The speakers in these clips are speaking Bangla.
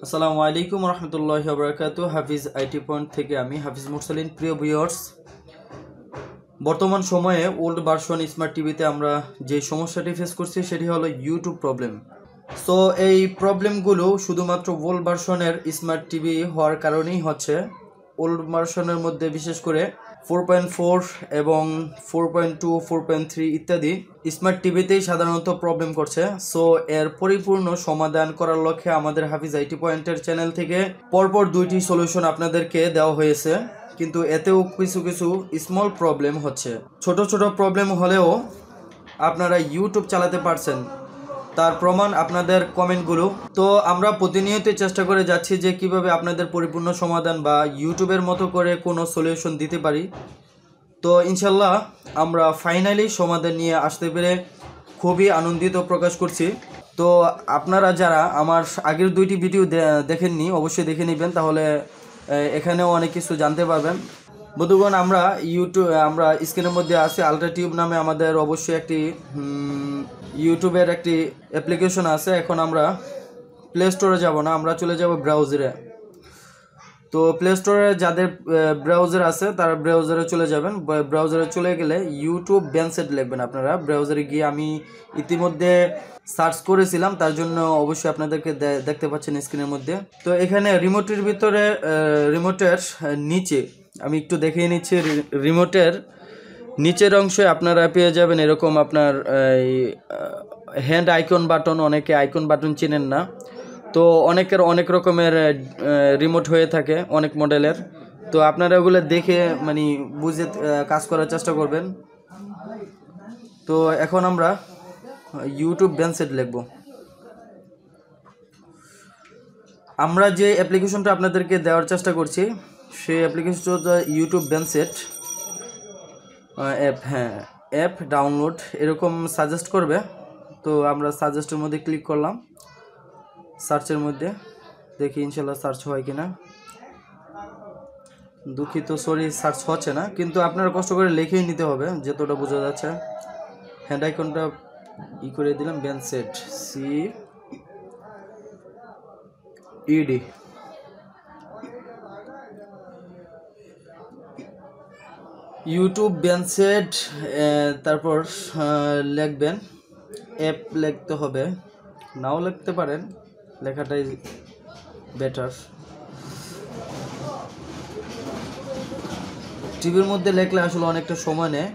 আসসালামু আলাইকুম রহমতুল্লাহি ওয়া বারাকাতুহু। হাফিজ আইটি পয়েন্ট থেকে আমি হাফিজ মুরসালিন। প্রিয় ভিউয়ার্স, বর্তমান সময়ে ওল্ড ভার্সন স্মার্ট টিভিতে আমরা যে সমস্যাটি ফেস করছি সেটি হলো ইউটিউব প্রবলেম। সো এই প্রবলেমগুলো শুধুমাত্র ওল্ড ভার্সনের স্মার্ট টিভি হওয়ার কারণেই হচ্ছে। ওল্ড ভার্সনের মধ্যে বিশেষ করে 4.4 এবং 4.2, 4.3 ইত্যাদি স্মার্ট টিভিতেই সাধারণত প্রবলেম করছে। সো এর পরিপূর্ণ সমাধান করার লক্ষ্যে আমাদের হাফিজ আইটি পয়েন্টের চ্যানেল থেকে পরপর 2টি সলিউশন আপনাদেরকে দেওয়া হয়েছে, কিন্তু এতেও কিছু কিছু স্মল প্রবলেম হচ্ছে। ছোট ছোট প্রবলেম হলেও আপনারা ইউটিউব চালাতে পারছেন, তার প্রমাণ আপনাদের কমেন্টগুলো। তো আমরা প্রতিনিয়ত চেষ্টা করে যাচ্ছি যে কিভাবে আপনাদের পরিপূর্ণ সমাধান বা ইউটিউবের মতো করে কোনো সলিউশন দিতে পারি। তো ইনশাল্লাহ আমরা ফাইনালি সমাধান নিয়ে আসতে পেরে খুবই আনন্দিত প্রকাশ করছি। তো আপনারা যারা আমার আগের 2টি ভিডিও দেখেননি অবশ্যই দেখে নেবেন, তাহলে এখানেও অনেক কিছু জানতে পারবেন। বন্ধুগণ, আমরা স্ক্রিনের মধ্যে আছে আলট্রাটিউব নামে আমাদের অবশ্যই একটি ইউটিউবের একটি অ্যাপ্লিকেশন আছে। এখন আমরা প্লে স্টোরে যাব না, আমরা চলে যাব ব্রাউজারে। তো প্লে স্টোরে যাদের ব্রাউজার আছে তারা ব্রাউজারে চলে যাবেন। ব্রাউজারে চলে গেলে ইউটিউব ব্যানসেট লিখবেন আপনারা। ব্রাউজারে গিয়ে আমি ইতিমধ্যে সার্চ করেছিলাম, তার জন্য অবশ্যই আপনাদেরকে দেখতে পাচ্ছেন স্ক্রিনের মধ্যে। তো এখানে রিমোটের ভিতরে রিমোটের নিচে আমি একটু দেখিয়ে নিচ্ছি। রিমোটের নিচের অংশে আপনারা পেয়ে যাবেন এরকম আপনার হ্যান্ড আইকন বাটন। অনেকে আইকন বাটন চেনেন না, তো অনেকের অনেক রকমের রিমোট হয়ে থাকে, অনেক মডেলের। তো আপনারা ওগুলো দেখে বুঝে কাজ করার চেষ্টা করবেন। তো এখন আমরা ইউটিউব ব্যানসেট লিখব। আমরা যে অ্যাপ্লিকেশনটা আপনাদেরকে দেওয়ার চেষ্টা করছি সেই অ্যাপ্লিকেশনটা ইউটিউব ব্যানসেট অ্যাপ। অ্যাপ ডাউনলোড এরকম সাজেস্ট করবে। তো আমরা সাজেস্টের মধ্যে ক্লিক করলাম, সার্চের মধ্যে দেখি ইনশাল্লাহ সার্চ হয় কিনা। দুঃখিত, সরি, সার্চ হচ্ছে না, কিন্তু আপনারা কষ্ট করে লিখেই নিতে হবে যতটা বোঝা যাচ্ছে। হ্যান্ড আইকনটা করে দিলাম, ব্যানসেট CED। ইউটিউব ব্যানসেট, তারপর লিখবেন অ্যাপ লিখতে হবে, নাও লিখতে পারেন, লেখাটাই বেটার। টিভির মধ্যে লেখলে আসলে অনেকটা সময় নেয়।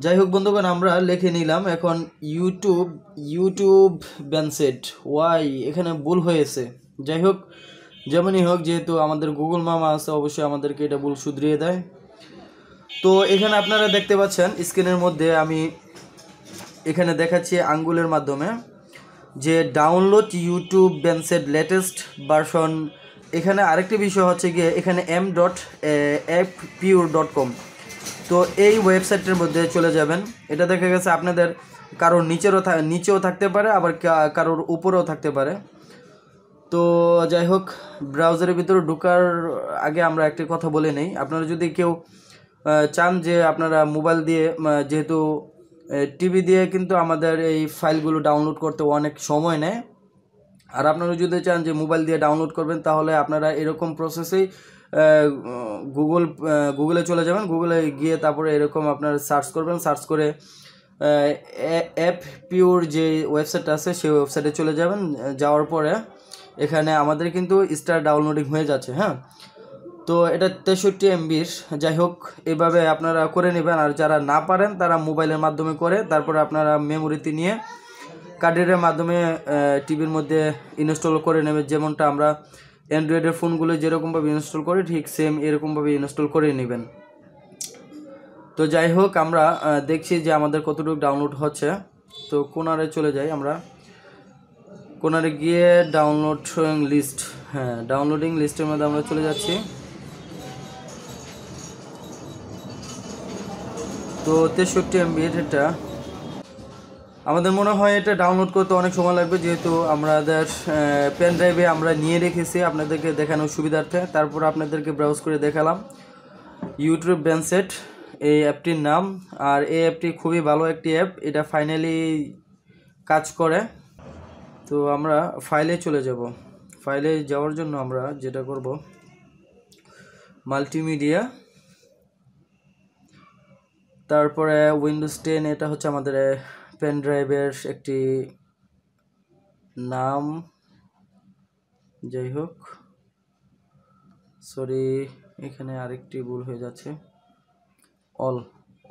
যাই হোক বন্ধুগণ, আমরা লিখে নিলাম। এখন ইউটিউব ব্যানসেট ওয়াই এখানে ভুল হয়েছে। যাই হোক, যেমনই হোক, যেহেতু আমাদের গুগল মামা আছে অবশ্যই আমাদেরকে এটা ভুল শুধরিয়ে দেয়। তো এখানে আপনারা দেখতে পাচ্ছেন স্ক্রিনের মধ্যে আমি এখানে দেখাচ্ছি আঙ্গুলের মাধ্যমে যে ডাউনলোড ইউটিউব ব্যানসেট লেটেস্ট ভার্সন। এখানে আরেকটি বিষয় হচ্ছে গিয়ে এখানে m.appure.com। তো এই ওয়েবসাইটের মধ্যে চলে যাবেন। এটা দেখা গেছে আপনাদের কারোর নিচেও থাকতে পারে, আবার কারোর উপরেও থাকতে পারে। তো যাই হোক, ব্রাউজারের ভিতরে ঢোকার আগে আমরা একটি কথা বলে নেই। আপনারা যদি কেউ চান যে আপনারা মোবাইল দিয়ে, যেহেতু টিভি দিয়ে কিন্তু আমাদের এই ফাইলগুলো ডাউনলোড করতে অনেক সময় নেয়, আর আপনারা যদি চান যে মোবাইল দিয়ে ডাউনলোড করবেন তাহলে আপনারা এরকম প্রসেসেই গুগলে চলে যাবেন। গুগলে গিয়ে তারপরে এরকম আপনারা সার্চ করবেন। সার্চ করে অ্যাপ পিওর যে ওয়েবসাইট আছে সেই ওয়েবসাইটে চলে যাবেন। যাওয়ার পরে এখানে আমাদের কিন্তু স্টার ডাউনলোডিং হয়ে যাচ্ছে। তো এটা 63 MBর। যাই হোক, এভাবে আপনারা করে নেবেন। আর যারা না পারেন তারা মোবাইলের মাধ্যমে করে তারপরে আপনারা মেমোরিতে নিয়ে কার্ডের মাধ্যমে টিভির মধ্যে ইনস্টল করে নেবেন। যেমনটা আমরা অ্যান্ড্রয়েডের ফোনগুলো যেরকমভাবে ইনস্টল করি ঠিক সেম এরকমভাবে ইনস্টল করে নেবেন। তো যাই হোক, আমরা দেখছি যে আমাদের কতটুকু ডাউনলোড হচ্ছে। তো কোনারে চলে যাই, আমরা কোনারে গিয়ে ডাউনলোডিং লিস্ট, ডাউনলোডিং লিস্টের মধ্যে আমরা চলে যাচ্ছি। তো 63 MB এটা আমাদের মনে হয় এটা ডাউনলোড করতে অনেক সময় লাগবে, যেহেতু আমাদের পেন ড্রাইভে আমরা নিয়ে রেখেছি আপনাদেরকে দেখানোর সুবিধার্থে। তারপর আপনাদেরকে ব্রাউজ করে দেখালাম ইউটিউব ব্যান্ডসেট এই অ্যাপটির নাম। আর এই অ্যাপটি খুবই ভালো একটি অ্যাপ, এটা ফাইনালি কাজ করে। তো আমরা ফাইলে চলে যাব। ফাইলে যাওয়ার জন্য আমরা যেটা করব, মাল্টিমিডিয়া, তারপরে উইন্ডোজ 10, এটা হচ্ছে আমাদের পেন ড্রাইভের একটি নাম। যাই হোক, সরি, এখানে আরেকটি ভুল হয়ে যাচ্ছে,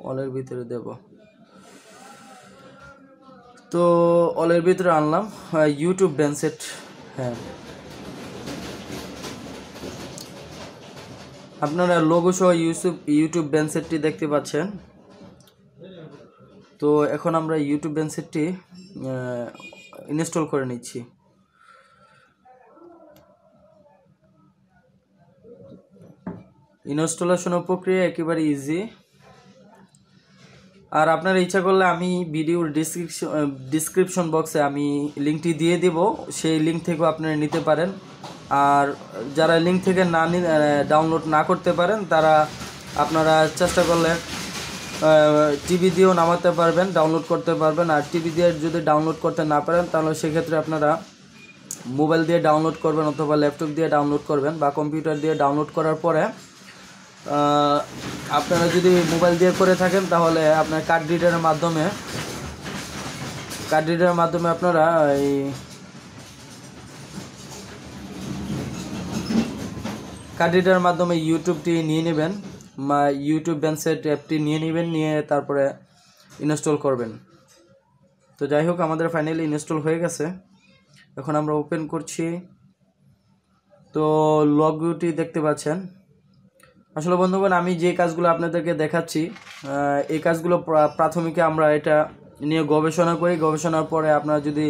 অলের ভিতরে দেব। তো অলের ভিতরে আনলাম ইউটিউব ব্যান্ডসেট। হ্যাঁ, আপনারা লোগো সহ ইউটিউব ব্যান্ডসেটটি দেখতে পাচ্ছেন। তো এখন আমরা ইউটিউব ব্যান্ডসেটটি ইনস্টল করে নিচ্ছি। ইনস্টলেশনের প্রক্রিয়া একেবারে ইজি। আর আপনারা ইচ্ছা করলে আমি ভিডিওর ডিসক্রিপশন বক্সে আমি লিঙ্কটি দিয়ে দেব, সেই লিঙ্ক থেকেও আপনারা নিতে পারেন। আর যারা লিঙ্ক থেকে ডাউনলোড না করতে পারেন, তারা আপনারা চেষ্টা করলে টিভি দিয়েও নামাতে পারবেন, ডাউনলোড করতে পারবেন। আর টিভি দিয়ে যদি ডাউনলোড করতে না পারেন, তাহলে সেক্ষেত্রে আপনারা মোবাইল দিয়ে ডাউনলোড করবেন, অথবা ল্যাপটপ দিয়ে ডাউনলোড করবেন, বা কম্পিউটার দিয়ে ডাউনলোড করার পরে আপনারা যদি মোবাইল দিয়ে করে থাকেন, তাহলে আপনার কার্ড রিডারের মাধ্যমে আপনারা এই কার্ড রিডারের মাধ্যমে ইউটিউবটি নিয়ে নেবেন, বা ইউটিউব ব্যান্ডসেট অ্যাপটি নিয়ে নেবেন, নিয়ে তারপরে ইনস্টল করবেন। তো যাই হোক, আমাদের ফাইনালি ইনস্টল হয়ে গেছে। এখন আমরা ওপেন করছি। তো লগটি দেখতে পাচ্ছেন। আসলে বন্ধুগণ, আমি যে কাজগুলো আপনাদেরকে দেখাচ্ছি, এই কাজগুলো প্রাথমিকে আমরা এটা নিয়ে গবেষণা করি। গবেষণার পরে আপনারা যদি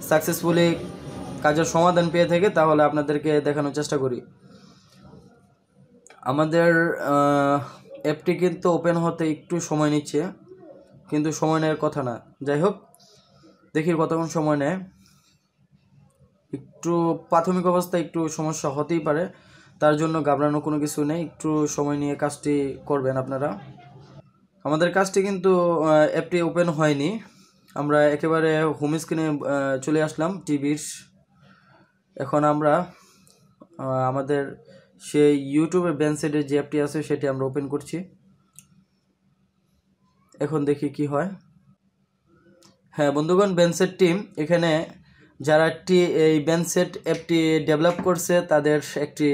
সাকসেসফুলি কাজের সমাধান পেয়ে থাকে, তাহলে আপনাদেরকে দেখানোর চেষ্টা করি। আমাদের অ্যাপটি কিন্তু ওপেন হতে একটু সময় নিচ্ছে, কিন্তু সময় নেওয়ার কথা না। যাই হোক, দেখি কতক্ষণ সময় নেয়। একটু প্রাথমিক অবস্থায় একটু সমস্যা হতেই পারে, তার জন্য ঘাবড়ানো কোনো কিছু নেই, একটু সময় নিয়ে কাজটি করবেন আপনারা। আমাদের কাজটি কিন্তু অ্যাপটি ওপেন হয়নি, আমরা একেবারে হোম স্ক্রিনে চলে আসলাম টিভির। এখন আমরা আমাদের সেই ইউটিউবের ব্যান্ডসেটের যে অ্যাপটি আছে সেটি আমরা ওপেন করছি। এখন দেখি কি হয়। হ্যাঁ বন্ধুগণ, ব্যান্ডসেট টিম এখানে যারা এই ব্যান্ডসেট অ্যাপটি ডেভেলপ করছে, তাদের একটি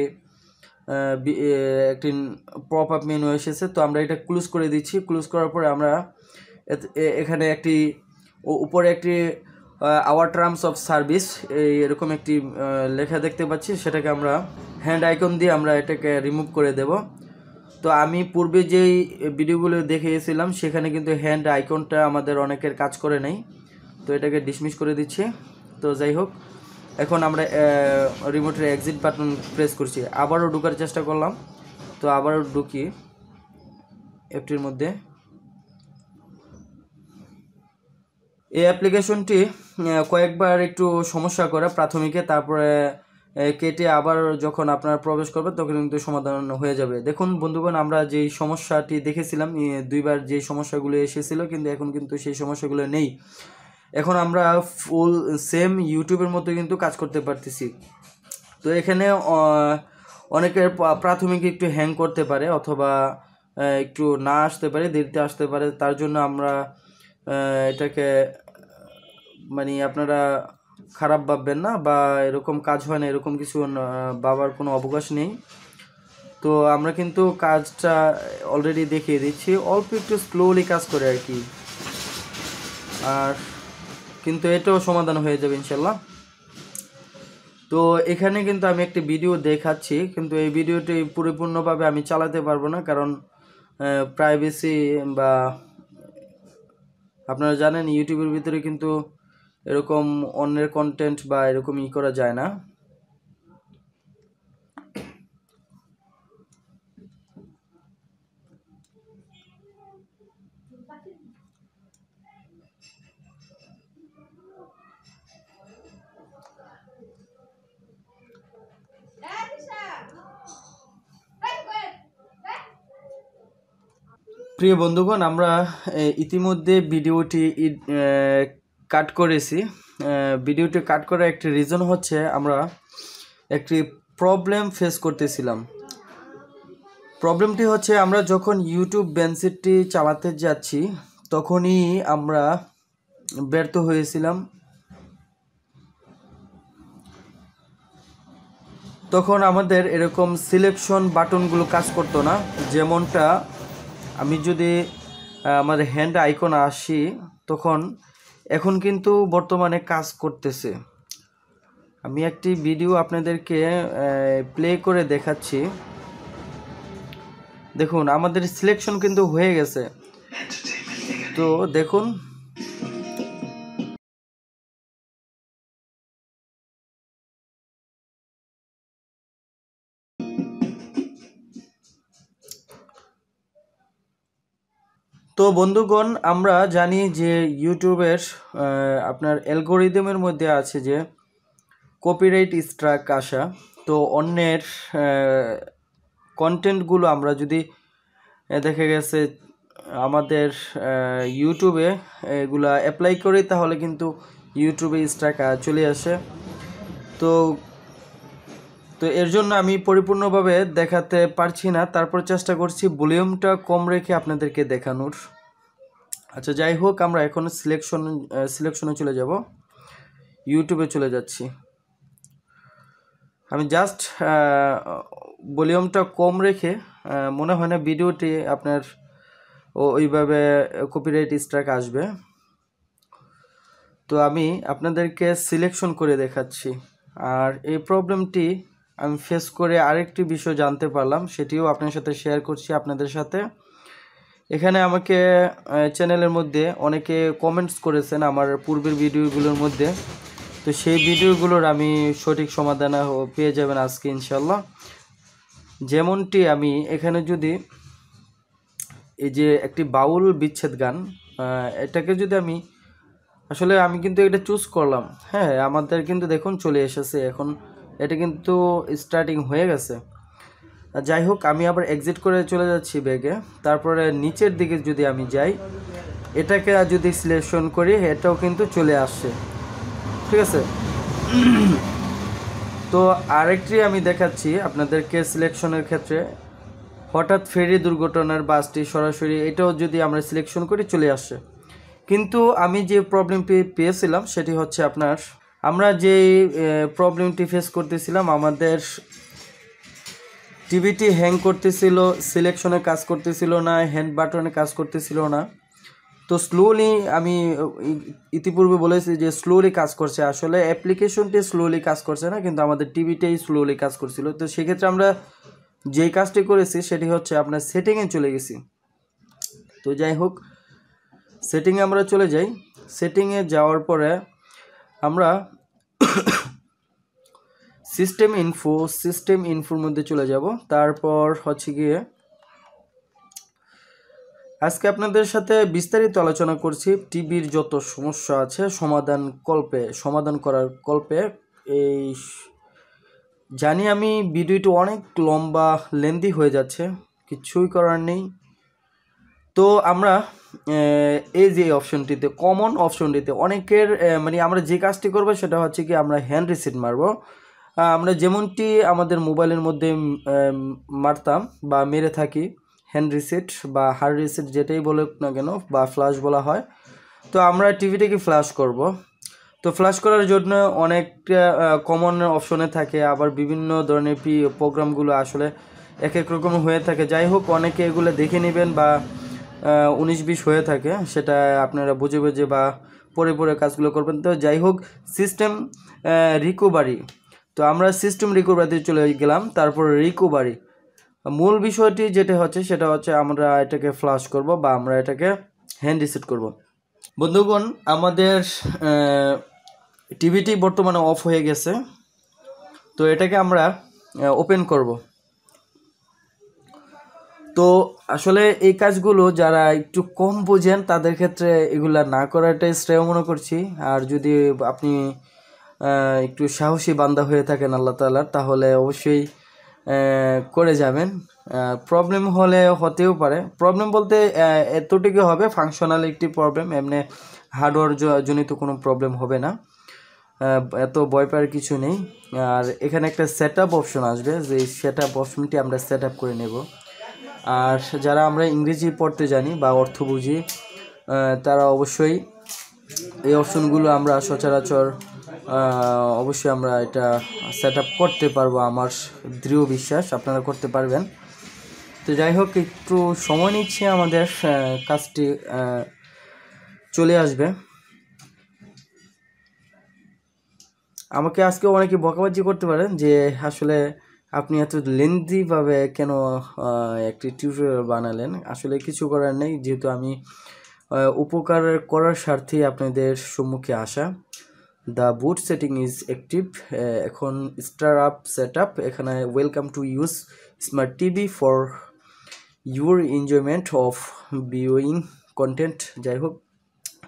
পপ আপ মেনু এসেছে। তো আমরা এটা ক্লোজ করে দিচ্ছি। ক্লোজ করার পরে আমরা এখানে একটি উপরে একটি আওয়ার টার্মস অফ সার্ভিস এরকম একটি লেখা দেখতে পাচ্ছি, সেটাকে আমরা হ্যান্ড আইকন দিয়ে আমরা এটাকে রিমুভ করে দেব। তো আমি পূর্বে যেই ভিডিওগুলো দেখিয়েছিলাম, সেখানে কিন্তু হ্যান্ড আইকনটা আমাদের অনেকের কাজ করে নাই, তো এটাকে ডিসমিস করে দিচ্ছি। তো যাই হোক, এখন আমরা রিমোটের এক্সিট বাটন প্রেস করছি, আবারও ঢোকার চেষ্টা করলাম। তো আবারও ঢুকি অ্যাপটির মধ্যে। এই অ্যাপ্লিকেশনটি কয়েকবার একটু সমস্যা করে প্রাথমিকে, তারপরে কেটে আবার যখন আপনারা প্রবেশ করবেন তখন কিন্তু সমাধান হয়ে যাবে। দেখুন বন্ধুগণ, আমরা যেই সমস্যাটি দেখেছিলাম, দুইবার যে সমস্যাগুলো এসেছিল, কিন্তু এখন কিন্তু সেই সমস্যাগুলো নেই। এখন আমরা ফুল সেম ইউটিউবের মতো কিন্তু কাজ করতে পারতেছি। তো এখানে অনেকের প্রাথমিক একটু হ্যাং করতে পারে, অথবা একটু না আসতে পারে, দেরিতে আসতে পারে। তার জন্য আমরা এটাকে মানে আপনারা খারাপ ভাববেন না, বা এরকম কাজ হয় না এরকম কিছু ভাবার কোনো অবকাশ নেই। তো আমরা কিন্তু কাজটা অলরেডি দেখিয়ে দিচ্ছি, অল্প একটু স্লোলি কাজ করে আর কি, আর কিন্তু এটাও সমাধান হয়ে যাবে ইনশাল্লাহ। তো এখানে কিন্তু আমি একটি ভিডিও দেখাচ্ছি, কিন্তু এই ভিডিওটি পরিপূর্ণভাবে আমি চালাতে পারবো না, কারণ প্রাইভেসি, বা আপনারা জানেন ইউটিউবের ভিতরে কিন্তু এরকম অন্যের কন্টেন্ট বা এরকম করা যায় না। প্রিয় বন্ধুগণ, আমরা ইতিমধ্যে ভিডিওটি কাট করেছি। ভিডিওটি কাট করার একটি রিজন হচ্ছে আমরা একটি প্রবলেম ফেস করতেছিলাম। প্রবলেমটি হচ্ছে আমরা যখন ইউটিউব বেনিফিটটি চালাতে যাচ্ছি তখনই আমরা ব্যর্থ হয়েছিলাম। তখন আমাদের এরকম সিলেকশন বাটনগুলো কাজ করতো না। যেমনটা আমি যদি আমার হ্যান্ড আইকন আসি তখন এখন কিন্তু বর্তমানে কাজ করতেছে। আমি একটি ভিডিও আপনাদেরকে প্লে করে দেখাচ্ছি। দেখুন আমাদের সিলেকশন কিন্তু হয়ে গেছে। তো দেখুন তো বন্ধুগণ, আমরা জানি যে ইউটিউবের আপনার অ্যালগোরিদমের মধ্যে আছে যে কপিরাইট স্ট্রাইক আসা। তো অন্যের কন্টেন্টগুলো আমরা যদি দেখা গেছে আমাদের ইউটিউবে এগুলা অ্যাপ্লাই করি তাহলে কিন্তু ইউটিউবে স্ট্রাইক চলে আসে। তো এর জন্য আমি পরিপূর্ণভাবে দেখাতে পারছি না, তারপর চেষ্টা করছি ভলিউমটা কম রেখে আপনাদেরকে দেখানোর। আচ্ছা, যাই হোক, আমরা এখন সিলেকশনে চলে যাব। ইউটিউবে চলে যাচ্ছি। আমি জাস্ট ভলিউমটা কম রেখে, মনে হয় না ভিডিওটি আপনার ওইভাবে কপিরাইট স্ট্রাইক আসবে। তো আমি আপনাদেরকে সিলেকশন করে দেখাচ্ছি। আর এই প্রবলেমটি আমি ফেস করে আরেকটি বিষয় জানতে পারলাম, সেটিও আপনার সাথে শেয়ার করছি আপনাদের সাথে। এখানে আমাকে চ্যানেলের মধ্যে অনেকে কমেন্টস করেছেন আমার পূর্বের ভিডিওগুলোর মধ্যে। তো সেই ভিডিওগুলোর আমি সঠিক সমাধান পেয়ে যাবেন আজকে ইনশাল্লাহ। যেমনটি আমি এখানে যদি এই যে একটি বাউল বিচ্ছেদ গান, এটাকে যদি আমি কিন্তু এটা চুজ করলাম। হ্যাঁ, আমাদের কিন্তু দেখুন চলে এসেছে, এখন এটা কিন্তু স্টার্টিং হয়ে গেছে। যাই হোক, আমি আবার এক্সিট করে চলে যাচ্ছি ব্যাগে। তারপরে নিচের দিকে যদি আমি যাই, এটাকে যদি সিলেকশন করি এটাও কিন্তু চলে আসছে। ঠিক আছে। তো আরেকটি আমি দেখাচ্ছি আপনাদেরকে সিলেকশনের ক্ষেত্রে। হঠাৎ ফেরি দুর্ঘটনার বাসটি সরাসরি, এটাও যদি আমরা সিলেকশন করি চলে আসছে। কিন্তু আমি যে প্রবলেমটি পেয়েছিলাম সেটি হচ্ছে আমরা যে প্রবলেমটি ফেস করতেছিলাম, আমাদের টিভিটি হ্যাং করতেছিল, সিলেকশনে কাজ করতেছিল না, হ্যান্ড বাটনে কাজ করতেছিল না। তো স্লোলি, আমি ইতিপূর্বে বলেছি যে স্লোলি কাজ করছে, আসলে অ্যাপ্লিকেশনটি স্লোলি কাজ করছে না, কিন্তু আমাদের টিভিটাই স্লোলি কাজ করছিল। তো সেক্ষেত্রে আমরা যেই কাজটি করেছি সেটি হচ্ছে আপনার সেটিংয়ে চলে গেছি। তো যাই হোক, সেটিংয়ে আমরা চলে যাই। সেটিংয়ে যাওয়ার পরে আমরা সিস্টেম ইনফোর মধ্যে চলে যাব। তারপর হচ্ছে গিয়ে আজকে আপনাদের সাথে বিস্তারিত আলোচনা করছি টিভির যত সমস্যা আছে সমাধান করার কল্পে। এই জানি আমি ভিডিওটি অনেক লম্বা লেন্দি হয়ে যাচ্ছে, কিছুই করার নেই। তো আমরা এই যে অপশনটিতে, কমন অপশনটিতে অনেকের আমরা যে কাজটি করবো সেটা হচ্ছে কি আমরা হ্যান্ড রিসেট মারবো। আমরা যেমনটি আমাদের মোবাইলের মধ্যে মারতাম বা মেরে থাকি, হ্যান্ড রিসেট বা হার্ড রিসেট যেটাই বলে না কেন, বা ফ্ল্যাশ বলা হয়। তো আমরা টিভিটাকে ফ্ল্যাশ করব। তো ফ্ল্যাশ করার জন্য অনেকটা কমন অপশনে থাকে, আবার বিভিন্ন ধরনের প্রোগ্রামগুলো আসলে এক এক রকম হয়ে থাকে। যাই হোক, অনেকে এগুলো দেখে নেবেন বা 19-20 হয়ে থাকে, সেটা আপনারা বুঝে বুঝে বা পরে কাজগুলো করবেন। তো যাই হোক, সিস্টেম রিকভারি, তো আমরা সিস্টেম রিকভারিতে চলে গেলাম। তারপর রিকভারি, মূল বিষয়টি যেটা হচ্ছে সেটা হচ্ছে আমরা এটাকে ফ্ল্যাশ করব বা আমরা এটাকে হ্যান্ড রিসেট করব। বন্ধুগণ, আমাদের টিভিটি বর্তমানে অফ হয়ে গেছে। তো এটাকে আমরা ওপেন করব। তো আসলে এই কাজগুলো যারা একটু কম বোঝেন তাদের ক্ষেত্রে এগুলা না করাটাই শ্রেয় মনে করছি। আর যদি আপনি একটু সাহসী বান্দা হয়ে থাকেন আল্লাহ তাআলার, তাহলে অবশ্যই করে যাবেন। প্রবলেম হলে হতেও পারে, প্রবলেম বলতে এতটুকু হবে ফাংশনাল একটি প্রবলেম, এমনি হার্ডওয়্যার জনিত কোনো প্রবলেম হবে না, এত ভয় পাওয়ার কিছু নেই। আর এখানে একটা সেট আপ অপশন আসবে, যে সেট আপ অপশনটি আমরা সেট আপ করে নেব। আর যারা আমরা ইংরেজি পড়তে জানি বা অর্থ বুঝি তারা অবশ্যই এই অপশনগুলো আমরা সচরাচর অবশ্যই আমরা এটা সেট আপ করতে পারবো, আমার দৃঢ় বিশ্বাস আপনারা করতে পারবেন। তো যাই হোক, একটু সময় নিচ্ছে, আমাদের কাজটি চলে আসবে। আমাকে আজকে অনেকে বকাবাজি করতে পারেন যে আসলে আপনি এত লেন্থিভাবে কেন একটি টিউটোরিয়াল বানালেন। আসলে কিছু করার নেই, যেহেতু আমি উপকার করার স্বার্থেই আপনাদের সম্মুখে আসা। The boot setting is active, এখন স্টার আপ সেট আপ, এখানে welcome to use smart TV for your enjoyment of viewing content. যাই হোক,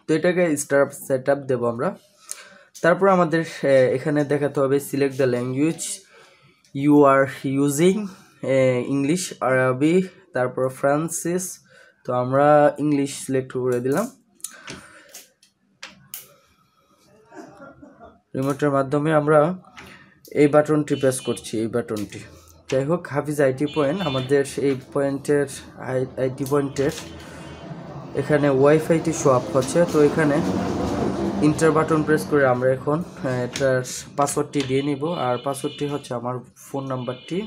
তো এটাকে স্টার আপ সেট আপ দেবো আমরা। তারপর আমাদের এখানে দেখাতে হবে select the language you are using, English, আরবি, তারপর ফ্রান্সিস। তো আমরা ইংলিশ সিলেক্ট করে দিলাম। রিমোটের মাধ্যমে আমরা এই বাটনটি প্রেস করছি, এই বাটনটি। যাই হোক, হাফিজ আইটি পয়েন্ট, আমাদের এই পয়েন্টের আইটি পয়েন্টের এখানে ওয়াইফাইটি শো আপ হচ্ছে। তো এখানে ইন্টার বাটন প্রেস করে আমরা এখন এটার পাসওয়ার্ডটি দিয়ে নিব। আর পাসওয়ার্ডটি হচ্ছে আমার ফোন নাম্বারটি।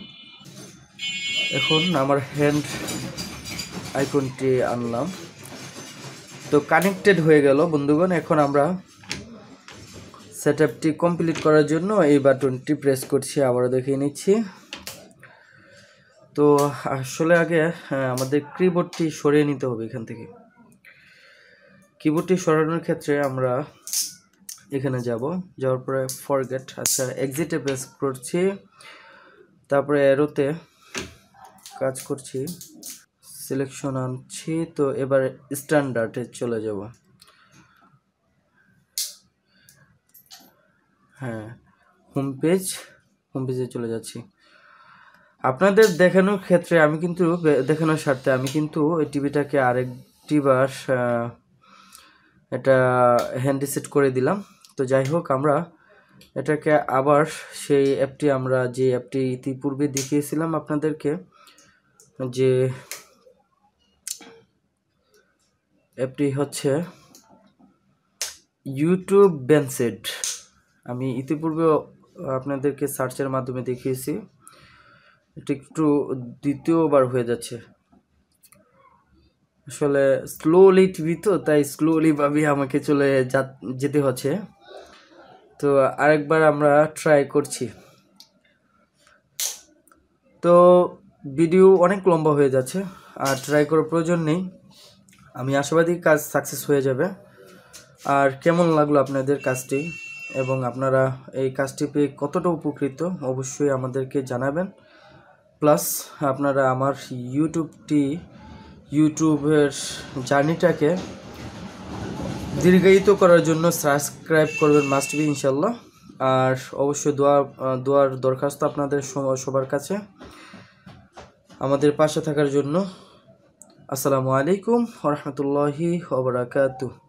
এখন আমার হ্যান্ড আইকনটি আনলাম, তো কানেক্টেড হয়ে গেল বন্ধুগণ। এখন আমরা সেটআপটি কমপ্লিট করার জন্য এই বাটনটি প্রেস করছি, আবারও দেখিয়ে নিচ্ছি। তো আসলে আগে আমাদের কিবোর্ডটি সরিয়ে নিতে হবে এখান থেকে। কিবোর্ডটি সরানোর ক্ষেত্রে আমরা এখানে যাওয়ার পরে ফরগেট, আচ্ছা এক্সিটে প্রেস করছি, তারপরে অ্যারোতে কাজ করছি, সিলেকশন আনছি। তো এবার স্ট্যান্ডার্ডে চলে যাব। হ্যাঁ, হোম পেজে চলে যাচ্ছি। আপনাদের দেখানোর ক্ষেত্রে আমি কিন্তু দেখানোর স্বার্থে আমি কিন্তু এই টিভিটাকে আরেকটি বার এটা হ্যান্ড রিসেট করে দিলাম। তো যাই হোক, আমরা এটাকে আবার সেই অ্যাপটি, আমরা যে অ্যাপটি ইতিপূর্বে দেখিয়েছিলাম আপনাদেরকে, যে অ্যাপটি হচ্ছে ইউটিউব বেনসেট। আমি ইতিপূর্বে আপনাদেরকে সার্চের মাধ্যমে দেখিয়েছি, এটা একটু দ্বিতীয়বার হয়ে যাচ্ছে। আসলে স্লোলি টিভি তো, তাই স্লোলি ভাবে আমাকে যেতে হচ্ছে। তো আরেকবার আমরা ট্রাই করছি। তো ভিডিও অনেক লম্বা হয়ে যাচ্ছে, আর ট্রাই করার প্রয়োজন নেই। আমি আশাবাদী কাজ সাকসেস হয়ে যাবে। আর কেমন লাগলো আপনাদের কাজটি, এবং আপনারা এই কাজটি পেয়ে কতটা উপকৃত অবশ্যই আমাদেরকে জানাবেন। প্লাস আপনারা আমার ইউটিউবের জার্নিটাকে দীর্ঘায়িত করার জন্য সাবস্ক্রাইব করবেন, মাস্ট বি ইনশাল্লাহ। আর অবশ্যই দোয়ার দরখাস্ত আপনাদের সবার কাছে আমাদের পাশে থাকার জন্য। আসসালামু আলাইকুম ওয়া রাহমাতুল্লাহি ওয়া বারাকাতুহু।